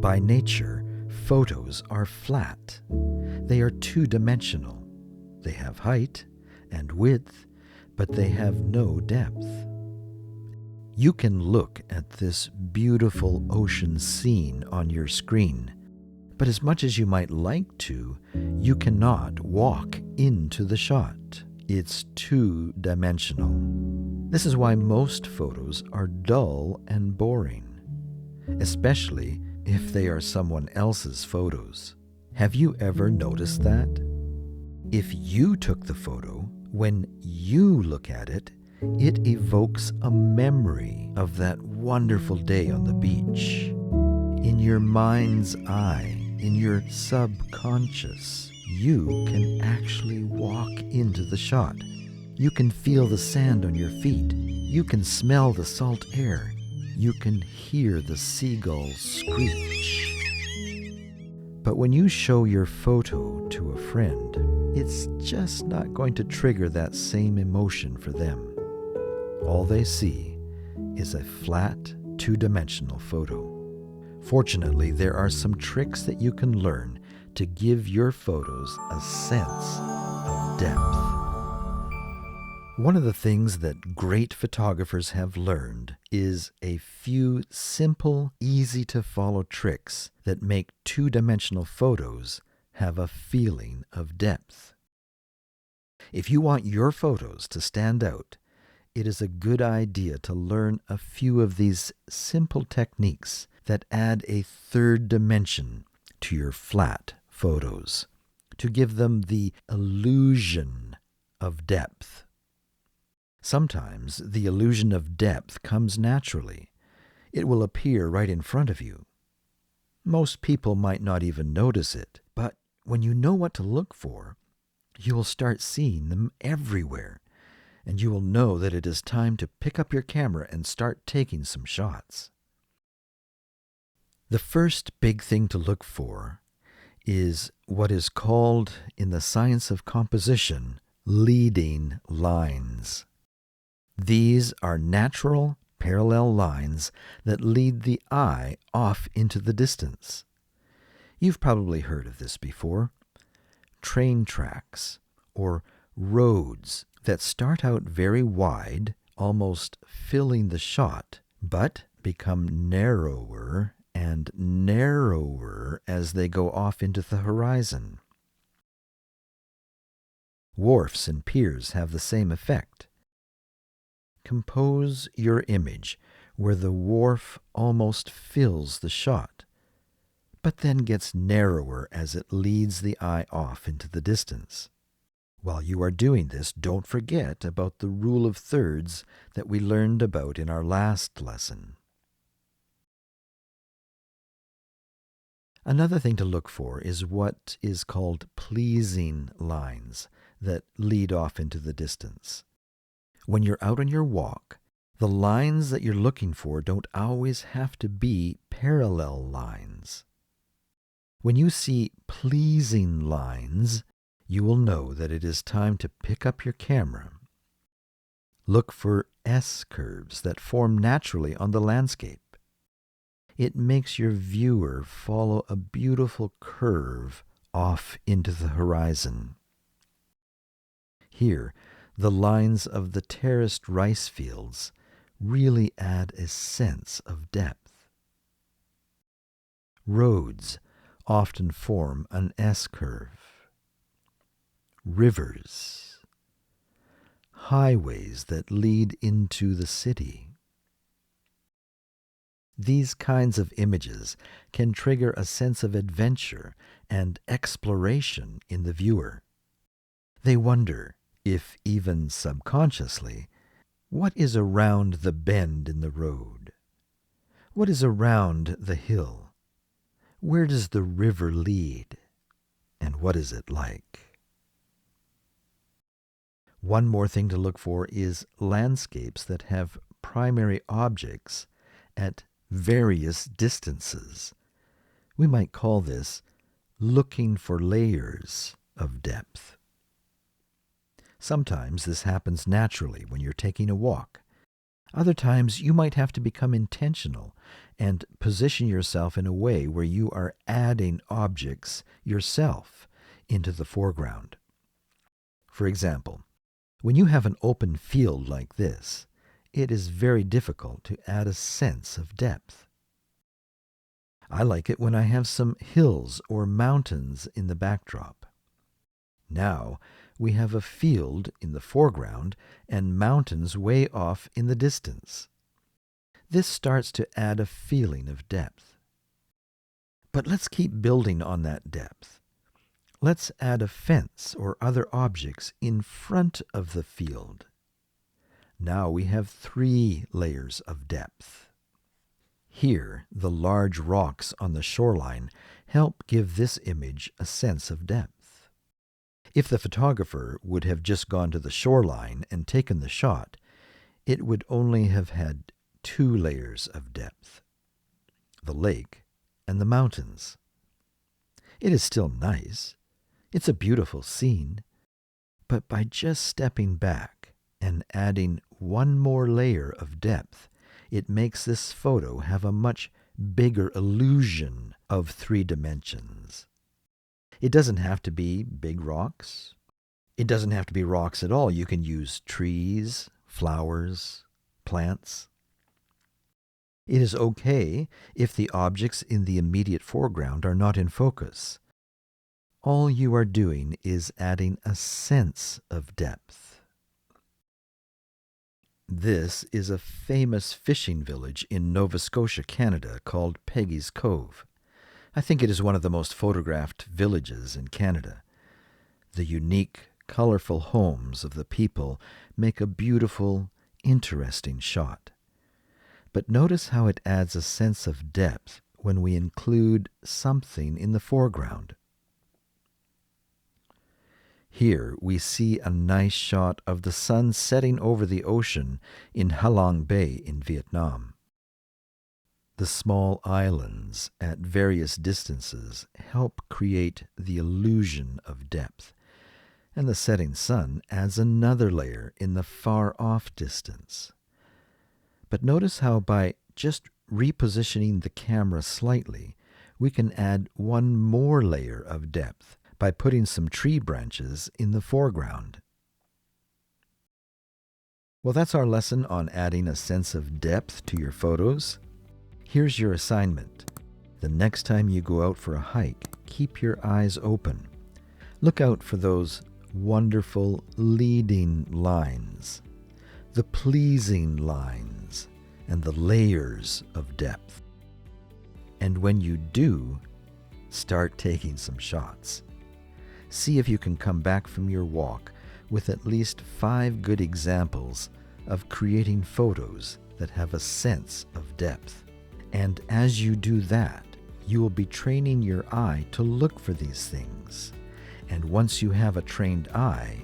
By nature, photos are flat. They are two-dimensional. They have height and width, but they have no depth. You can look at this beautiful ocean scene on your screen, but as much as you might like to, you cannot walk into the shot. It's two-dimensional. This is why most photos are dull and boring, especially if they are someone else's photos. Have you ever noticed that? If you took the photo, when you look at it, it evokes a memory of that wonderful day on the beach. In your mind's eye, in your subconscious, you can actually walk into the shot. You can feel the sand on your feet. You can smell the salt air. You can hear the seagulls screech. But when you show your photo to a friend, it's just not going to trigger that same emotion for them. All they see is a flat, two-dimensional photo. Fortunately, there are some tricks that you can learn to give your photos a sense of depth. One of the things that great photographers have learned is a few simple, easy-to-follow tricks that make two-dimensional photos have a feeling of depth. If you want your photos to stand out, it is a good idea to learn a few of these simple techniques that add a third dimension to your flat photos, to give them the illusion of depth. Sometimes the illusion of depth comes naturally. It will appear right in front of you. Most people might not even notice it, but when you know what to look for, you will start seeing them everywhere, and you will know that it is time to pick up your camera and start taking some shots. The first big thing to look for is what is called, in the science of composition, leading lines. These are natural, parallel lines that lead the eye off into the distance. You've probably heard of this before. Train tracks, or roads that start out very wide, almost filling the shot, but become narrower and narrower as they go off into the horizon. Wharfs and piers have the same effect. Compose your image where the wharf almost fills the shot, but then gets narrower as it leads the eye off into the distance. While you are doing this, don't forget about the rule of thirds that we learned about in our last lesson. Another thing to look for is what is called pleasing lines that lead off into the distance. When you're out on your walk, the lines that you're looking for don't always have to be parallel lines. When you see pleasing lines, you will know that it is time to pick up your camera. Look for S-curves that form naturally on the landscape. It makes your viewer follow a beautiful curve off into the horizon. Here, the lines of the terraced rice fields really add a sense of depth. Roads often form an S-curve. Rivers, highways that lead into the city. These kinds of images can trigger a sense of adventure and exploration in the viewer. They wonder, if even subconsciously, what is around the bend in the road? What is around the hill? Where does the river lead? And what is it like? One more thing to look for is landscapes that have primary objects at various distances. We might call this looking for layers of depth. Sometimes this happens naturally when you're taking a walk. Other times, you might have to become intentional and position yourself in a way where you are adding objects yourself into the foreground. For example, when you have an open field like this, it is very difficult to add a sense of depth. I like it when I have some hills or mountains in the backdrop. Now we have a field in the foreground and mountains way off in the distance. This starts to add a feeling of depth. But let's keep building on that depth. Let's add a fence or other objects in front of the field. Now we have 3 layers of depth. Here, the large rocks on the shoreline help give this image a sense of depth. If the photographer would have just gone to the shoreline and taken the shot, it would only have had 2 layers of depth: the lake and the mountains. It is still nice. It's a beautiful scene. But by just stepping back and adding 1 more layer of depth, it makes this photo have a much bigger illusion of 3 dimensions. It doesn't have to be big rocks. It doesn't have to be rocks at all. You can use trees, flowers, plants. It is okay if the objects in the immediate foreground are not in focus. All you are doing is adding a sense of depth. This is a famous fishing village in Nova Scotia, Canada, called Peggys Cove. I think it is one of the most photographed villages in Canada. The unique, colorful homes of the people make a beautiful, interesting shot. But notice how it adds a sense of depth when we include something in the foreground. Here we see a nice shot of the sun setting over the ocean in Halang Bay in Vietnam. The small islands at various distances help create the illusion of depth, and the setting sun adds another layer in the far-off distance. But notice how by just repositioning the camera slightly, we can add 1 more layer of depth by putting some tree branches in the foreground. Well, that's our lesson on adding a sense of depth to your photos. Here's your assignment. The next time you go out for a hike, keep your eyes open. Look out for those wonderful leading lines, the pleasing lines, and the layers of depth. And when you do, start taking some shots. See if you can come back from your walk with at least 5 good examples of creating photos that have a sense of depth. And as you do that, you will be training your eye to look for these things. And once you have a trained eye,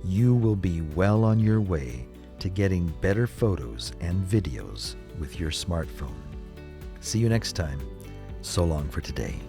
you will be well on your way to getting better photos and videos with your smartphone. See you next time. So long for today.